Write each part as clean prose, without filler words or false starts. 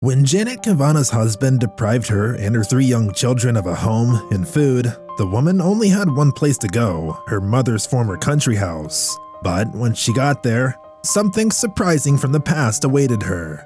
When Janet Kavaná's husband deprived her and her 3 young children of a home and food, the woman only had one place to go, her mother's former country house. But when she got there, something surprising from the past awaited her.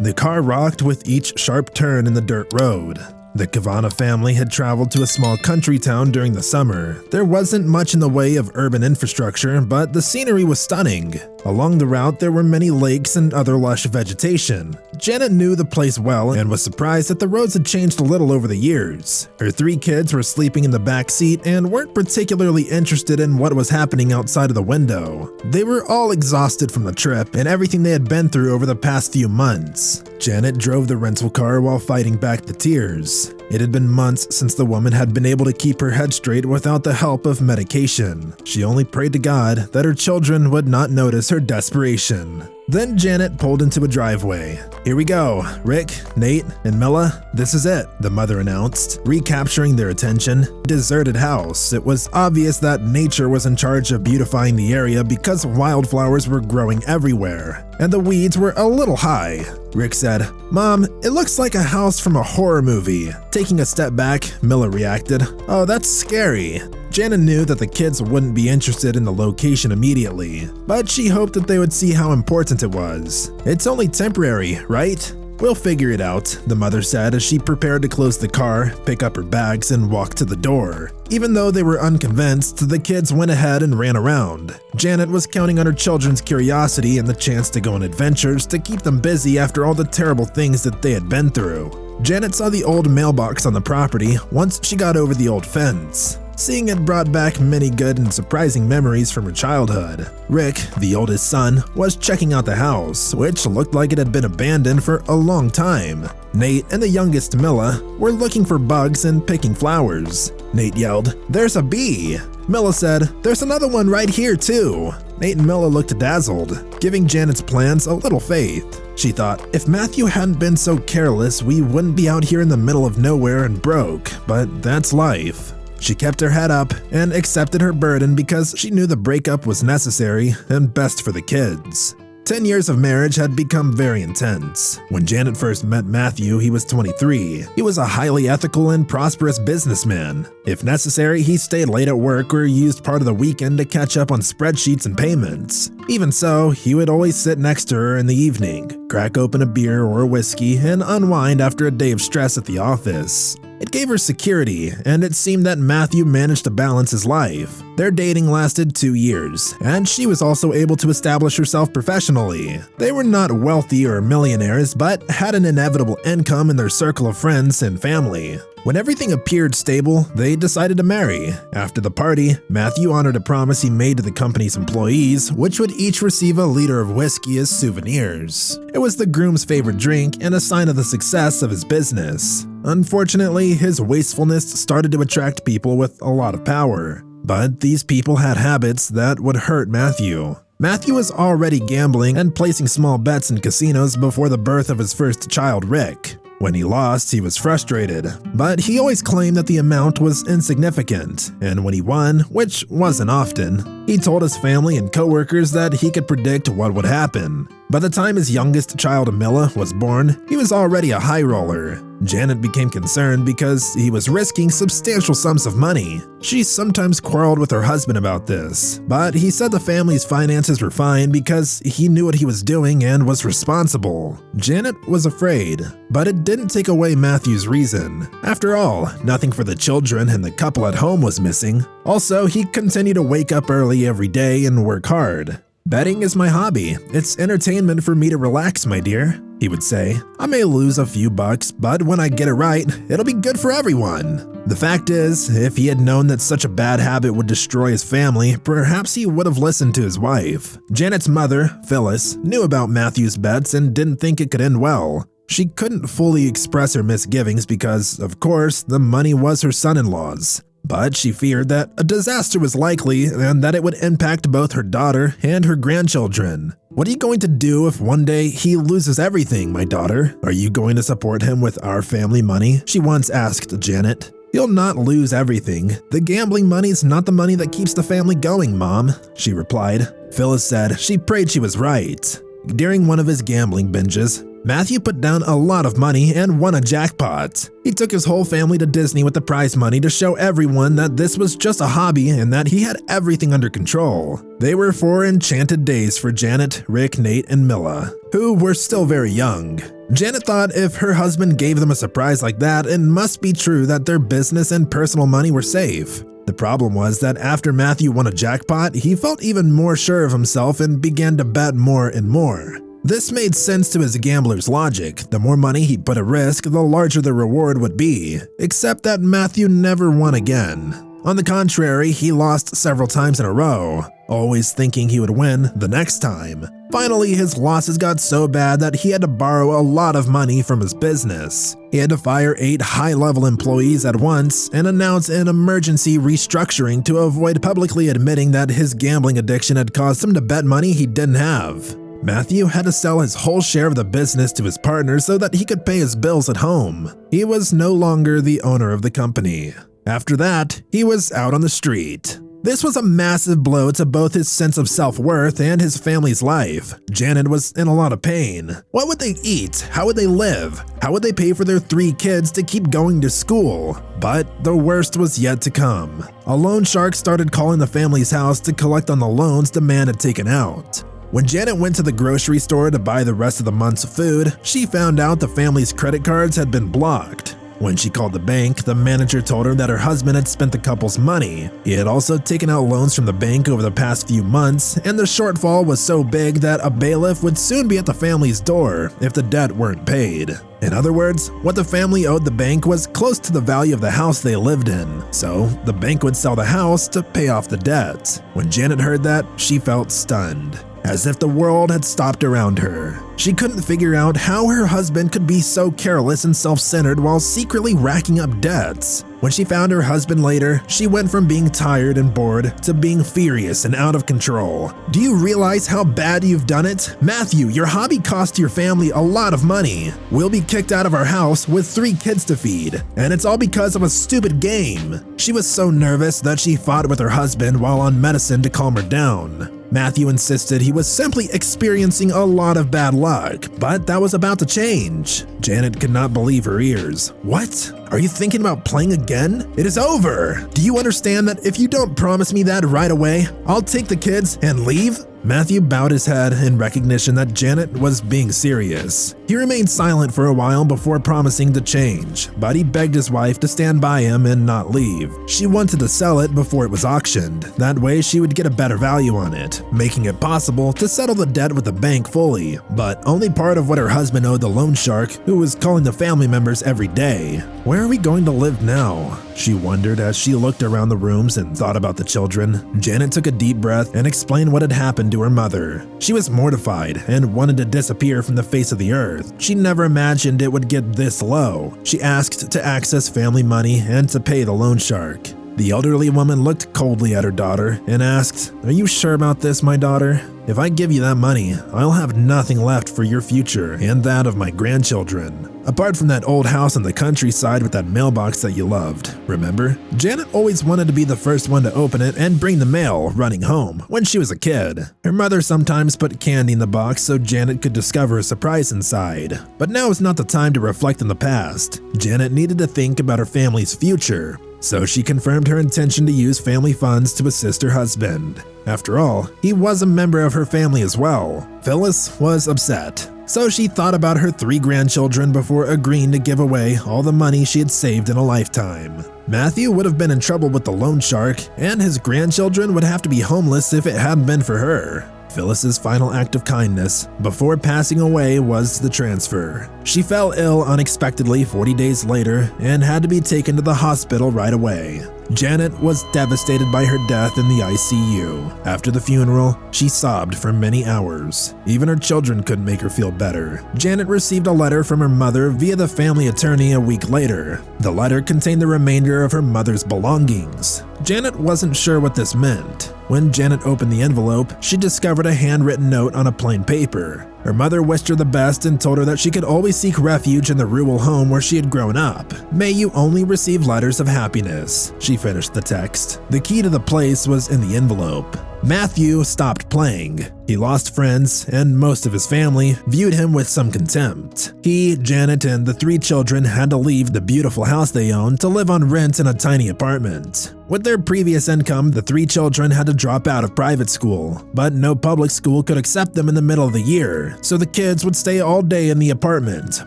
The car rocked with each sharp turn in the dirt road. The Kavaná family had traveled to a small country town during the summer. There wasn't much in the way of urban infrastructure, but the scenery was stunning. Along the route, there were many lakes and other lush vegetation. Janet knew the place well and was surprised that the roads had changed a little over the years. Her 3 kids were sleeping in the back seat and weren't particularly interested in what was happening outside of the window. They were all exhausted from the trip and everything they had been through over the past few months. Janet drove the rental car while fighting back the tears. It had been months since the woman had been able to keep her head straight without the help of medication. She only prayed to God that her children would not notice her desperation. Then Janet pulled into a driveway. "Here we go, Rick, Nate, and Milla. This is it," the mother announced, recapturing their attention. Deserted house. It was obvious that nature was in charge of beautifying the area because wildflowers were growing everywhere, and the weeds were a little high. Rick said, "Mom, it looks like a house from a horror movie." Taking a step back, Milla reacted, "Oh, that's scary." Janet knew that the kids wouldn't be interested in the location immediately, but she hoped that they would see how important it was. "It's only temporary, right? We'll figure it out," the mother said as she prepared to close the car, pick up her bags, and walk to the door. Even though they were unconvinced, the kids went ahead and ran around. Janet was counting on her children's curiosity and the chance to go on adventures to keep them busy after all the terrible things that they had been through. Janet saw the old mailbox on the property once she got over the old fence. Seeing it brought back many good and surprising memories from her childhood. Rick, the oldest son, was checking out the house, which looked like it had been abandoned for a long time. Nate and the youngest Milla were looking for bugs and picking flowers. Nate yelled, "There's a bee!" Milla said, "There's another one right here too." Nate and Milla looked dazzled, giving Janet's plans a little faith. She thought, if Matthew hadn't been so careless, we wouldn't be out here in the middle of nowhere and broke, but that's life. She kept her head up and accepted her burden because she knew the breakup was necessary and best for the kids. 10 years of marriage had become very intense. When Janet first met Matthew, he was 23. He was a highly ethical and prosperous businessman. If necessary, he stayed late at work or used part of the weekend to catch up on spreadsheets and payments. Even so, he would always sit next to her in the evening, crack open a beer or a whiskey, and unwind after a day of stress at the office. It gave her security, and it seemed that Matthew managed to balance his life. Their dating lasted 2 years, and she was also able to establish herself professionally. They were not wealthy or millionaires, but had an inevitable income in their circle of friends and family. When everything appeared stable, they decided to marry. After the party, Matthew honored a promise he made to the company's employees, which would each receive a liter of whiskey as souvenirs. It was the groom's favorite drink and a sign of the success of his business. Unfortunately, his wastefulness started to attract people with a lot of power. But these people had habits that would hurt Matthew. Matthew was already gambling and placing small bets in casinos before the birth of his first child, Rick. When he lost, he was frustrated, but he always claimed that the amount was insignificant, and when he won, which wasn't often, he told his family and coworkers that he could predict what would happen. By the time his youngest child, Milla, was born, he was already a high roller. Janet became concerned because he was risking substantial sums of money. She sometimes quarreled with her husband about this, but he said the family's finances were fine because he knew what he was doing and was responsible. Janet was afraid, but it didn't take away Matthew's reason. After all, nothing for the children and the couple at home was missing. Also, he continued to wake up early every day and work hard. "Betting is my hobby. It's entertainment for me to relax, my dear," he would say. "I may lose a few bucks, but when I get it right, it'll be good for everyone." The fact is, if he had known that such a bad habit would destroy his family, perhaps he would have listened to his wife. Janet's mother, Phyllis, knew about Matthew's bets and didn't think it could end well. She couldn't fully express her misgivings because, of course, the money was her son-in-law's. But she feared that a disaster was likely and that it would impact both her daughter and her grandchildren. "What are you going to do if one day he loses everything, my daughter? Are you going to support him with our family money?" she once asked Janet. "He'll not lose everything. The gambling money's not the money that keeps the family going, Mom," she replied. Phyllis said she prayed she was right. During one of his gambling binges, Matthew put down a lot of money and won a jackpot. He took his whole family to Disney with the prize money to show everyone that this was just a hobby and that he had everything under control. They were 4 enchanted days for Janet, Rick, Nate, and Milla, who were still very young. Janet thought if her husband gave them a surprise like that, it must be true that their business and personal money were safe. The problem was that after Matthew won a jackpot, he felt even more sure of himself and began to bet more and more. This made sense to his gambler's logic. The more money he put at risk, the larger the reward would be. Except that Matthew never won again. On the contrary, he lost several times in a row, always thinking he would win the next time. Finally, his losses got so bad that he had to borrow a lot of money from his business. He had to fire 8 high-level employees at once and announce an emergency restructuring to avoid publicly admitting that his gambling addiction had caused him to bet money he didn't have. Matthew had to sell his whole share of the business to his partner so that he could pay his bills at home. He was no longer the owner of the company. After that, he was out on the street. This was a massive blow to both his sense of self-worth and his family's life. Janet was in a lot of pain. What would they eat? How would they live? How would they pay for their 3 kids to keep going to school? But the worst was yet to come. A loan shark started calling the family's house to collect on the loans the man had taken out. When Janet went to the grocery store to buy the rest of the month's food, she found out the family's credit cards had been blocked. When she called the bank, the manager told her that her husband had spent the couple's money. He had also taken out loans from the bank over the past few months, and the shortfall was so big that a bailiff would soon be at the family's door if the debt weren't paid. In other words, what the family owed the bank was close to the value of the house they lived in, so the bank would sell the house to pay off the debt. When Janet heard that, she felt stunned, as if the world had stopped around her. She couldn't figure out how her husband could be so careless and self-centered while secretly racking up debts. When she found her husband later, she went from being tired and bored to being furious and out of control. Do you realize how bad you've done it? Matthew, your hobby cost your family a lot of money. We'll be kicked out of our house with 3 kids to feed, and it's all because of a stupid game. She was so nervous that she fought with her husband while on medicine to calm her down. Matthew insisted he was simply experiencing a lot of bad luck, but that was about to change. Janet could not believe her ears. What? Are you thinking about playing again? It is over! Do you understand that if you don't promise me that right away, I'll take the kids and leave? Matthew bowed his head in recognition that Janet was being serious. He remained silent for a while before promising to change, but he begged his wife to stand by him and not leave. She wanted to sell it before it was auctioned. That way she would get a better value on it, making it possible to settle the debt with the bank fully, but only part of what her husband owed the loan shark, who was calling the family members every day. Where are we going to live now? She wondered as she looked around the rooms and thought about the children. Janet took a deep breath and explained what had happened to her mother. She was mortified and wanted to disappear from the face of the earth. She never imagined it would get this low. She asked to access family money and to pay the loan shark. The elderly woman looked coldly at her daughter and asked, "Are you sure about this, my daughter? If I give you that money, I'll have nothing left for your future and that of my grandchildren. Apart from that old house in the countryside with that mailbox that you loved. Remember? Janet always wanted to be the first one to open it and bring the mail running home when she was a kid. Her mother sometimes put candy in the box so Janet could discover a surprise inside. But now is not the time to reflect on the past. Janet needed to think about her family's future. So she confirmed her intention to use family funds to assist her husband. After all, he was a member of her family as well. Phyllis was upset, so she thought about her 3 grandchildren before agreeing to give away all the money she had saved in a lifetime. Matthew would have been in trouble with the loan shark, and his grandchildren would have to be homeless if it hadn't been for her. Phyllis's final act of kindness before passing away was the transfer. She fell ill unexpectedly 40 days later and had to be taken to the hospital right away. Janet was devastated by her death in the ICU. After the funeral, she sobbed for many hours. Even her children couldn't make her feel better. Janet received a letter from her mother via the family attorney a week later. The letter contained the remainder of her mother's belongings. Janet wasn't sure what this meant. When Janet opened the envelope, she discovered a handwritten note on a plain paper. Her mother wished her the best and told her that she could always seek refuge in the rural home where she had grown up. "May you only receive letters of happiness," she finished the text. The key to the place was in the envelope. Matthew stopped playing. He lost friends, and most of his family viewed him with some contempt. He, Janet, and the 3 children had to leave the beautiful house they owned to live on rent in a tiny apartment. With their previous income, the 3 children had to drop out of private school, but no public school could accept them in the middle of the year, so the kids would stay all day in the apartment,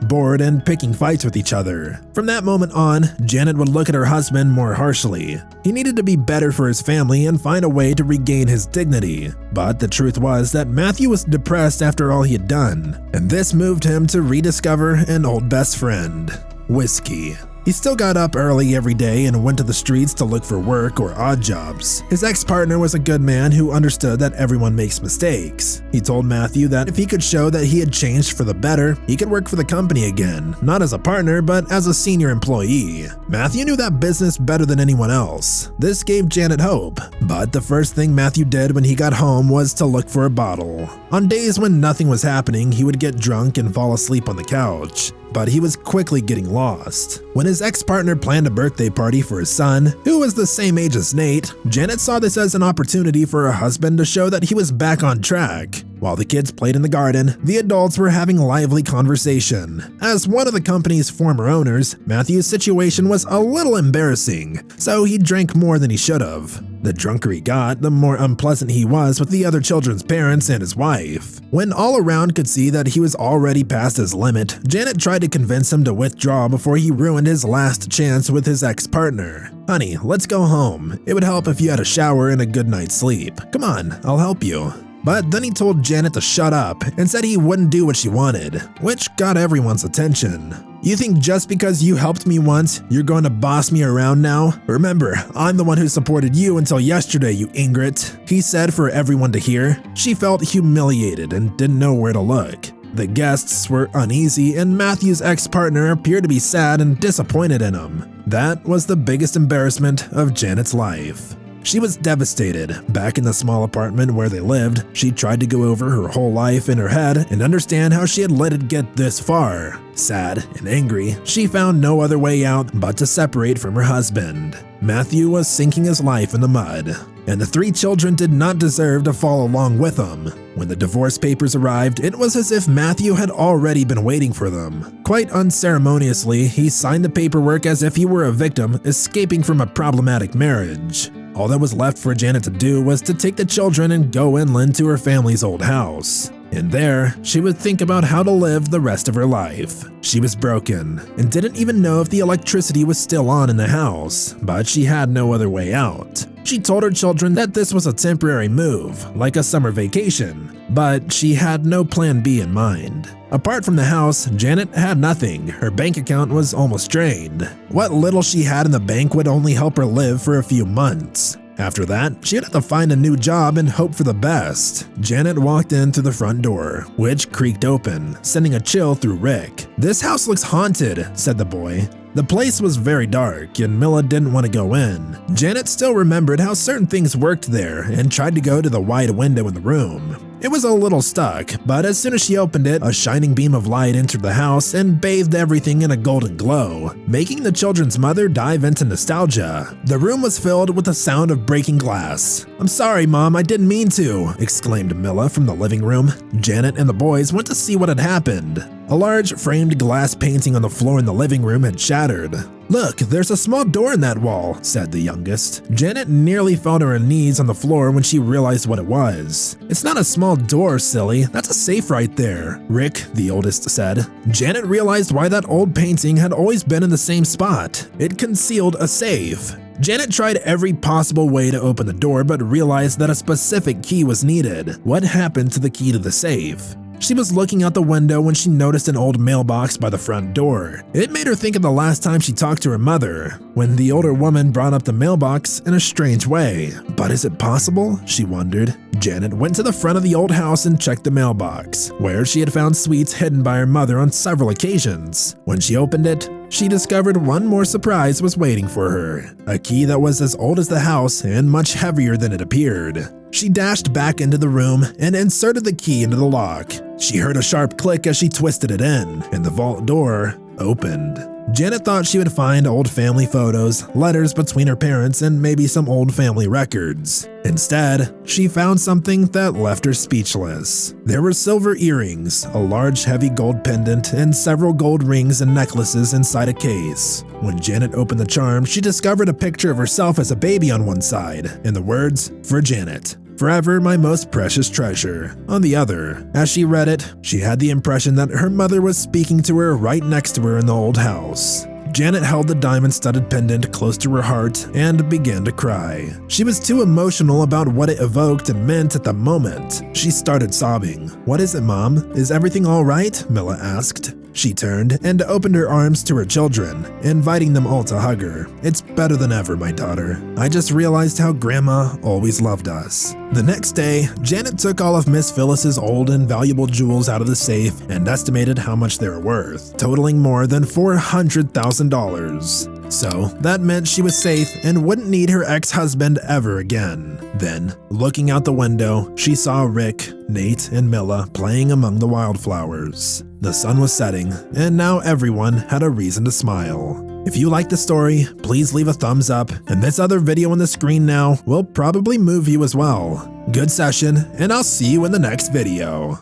bored and picking fights with each other. From that moment on, Janet would look at her husband more harshly. He needed to be better for his family and find a way to regain his dignity. But the truth was that Matthew was depressed after all he had done, and this moved him to rediscover an old best friend: whiskey. He still got up early every day and went to the streets to look for work or odd jobs. His ex-partner was a good man who understood that everyone makes mistakes. He told Matthew that if he could show that he had changed for the better, he could work for the company again, not as a partner, but as a senior employee. Matthew knew that business better than anyone else. This gave Janet hope, but the first thing Matthew did when he got home was to look for a bottle. On days when nothing was happening, he would get drunk and fall asleep on the couch. But he was quickly getting lost. When his ex-partner planned a birthday party for his son, who was the same age as Nate, Janet saw this as an opportunity for her husband to show that he was back on track. While the kids played in the garden, the adults were having lively conversation. As one of the company's former owners, Matthew's situation was a little embarrassing, so he drank more than he should have. The drunker he got, the more unpleasant he was with the other children's parents and his wife. When all around could see that he was already past his limit, Janet tried to convince him to withdraw before he ruined his last chance with his ex-partner. "Honey, let's go home. It would help if you had a shower and a good night's sleep. Come on, I'll help you." But then he told Janet to shut up and said he wouldn't do what she wanted, which got everyone's attention. "You think just because you helped me once, you're going to boss me around now? Remember, I'm the one who supported you until yesterday, you ingrate," he said for everyone to hear. She felt humiliated and didn't know where to look. The guests were uneasy, and Matthew's ex-partner appeared to be sad and disappointed in him. That was the biggest embarrassment of Janet's life. She was devastated. Back in the small apartment where they lived, she tried to go over her whole life in her head and understand how she had let it get this far. Sad and angry, she found no other way out but to separate from her husband. Matthew was sinking his life in the mud, and the 3 children did not deserve to fall along with him. When the divorce papers arrived, it was as if Matthew had already been waiting for them. Quite unceremoniously, he signed the paperwork as if he were a victim escaping from a problematic marriage. All that was left for Janet to do was to take the children and go inland to her family's old house. And there, she would think about how to live the rest of her life. She was broken and didn't even know if the electricity was still on in the house, but she had no other way out. She told her children that this was a temporary move, like a summer vacation, but she had no plan B in mind. Apart from the house, Janet had nothing. Her bank account was almost drained. What little she had in the bank would only help her live for a few months. After that, she would have to find a new job and hope for the best. Janet walked in through the front door, which creaked open, sending a chill through Rick. "This house looks haunted," said the boy. The place was very dark, and Milla didn't want to go in. Janet still remembered how certain things worked there and tried to go to the wide window in the room. It was a little stuck, but as soon as she opened it, a shining beam of light entered the house and bathed everything in a golden glow, making the children's mother dive into nostalgia. The room was filled with the sound of breaking glass. "I'm sorry, Mom, I didn't mean to," exclaimed Milla from the living room. Janet and the boys went to see what had happened. A large framed glass painting on the floor in the living room had shattered. "Look, there's a small door in that wall," said the youngest. Janet nearly fell to her knees on the floor when she realized what it was. "It's not a small door, silly. That's a safe right there," Rick, the oldest, said. Janet realized why that old painting had always been in the same spot. It concealed a safe. Janet tried every possible way to open the door but realized that a specific key was needed. What happened to the key to the safe? She was looking out the window when she noticed an old mailbox by the front door. It made her think of the last time she talked to her mother, when the older woman brought up the mailbox in a strange way. But is it possible? She wondered. Janet went to the front of the old house and checked the mailbox, where she had found sweets hidden by her mother on several occasions. When she opened it, she discovered one more surprise was waiting for her, a key that was as old as the house and much heavier than it appeared. She dashed back into the room and inserted the key into the lock. She heard a sharp click as she twisted it in, and the vault door opened. Janet thought she would find old family photos, letters between her parents, and maybe some old family records. Instead, she found something that left her speechless. There were silver earrings, a large heavy gold pendant, and several gold rings and necklaces inside a case. When Janet opened the charm, she discovered a picture of herself as a baby on one side, and the words, "For Janet. Forever my most precious treasure," on the other. As she read it, she had the impression that her mother was speaking to her right next to her in the old house. Janet held the diamond-studded pendant close to her heart and began to cry. She was too emotional about what it evoked and meant at the moment. She started sobbing. "What is it, Mom? Is everything all right?" Milla asked. She turned and opened her arms to her children, inviting them all to hug her. "It's better than ever, my daughter. I just realized how Grandma always loved us." The next day, Janet took all of Miss Phyllis's old and valuable jewels out of the safe and estimated how much they were worth, totaling more than $400,000. So that meant she was safe and wouldn't need her ex-husband ever again. Then, looking out the window, she saw Rick, Nate, and Milla playing among the wildflowers. The sun was setting, and now everyone had a reason to smile. If you like the story, please leave a thumbs up, and this other video on the screen now will probably move you as well. Good session, and I'll see you in the next video.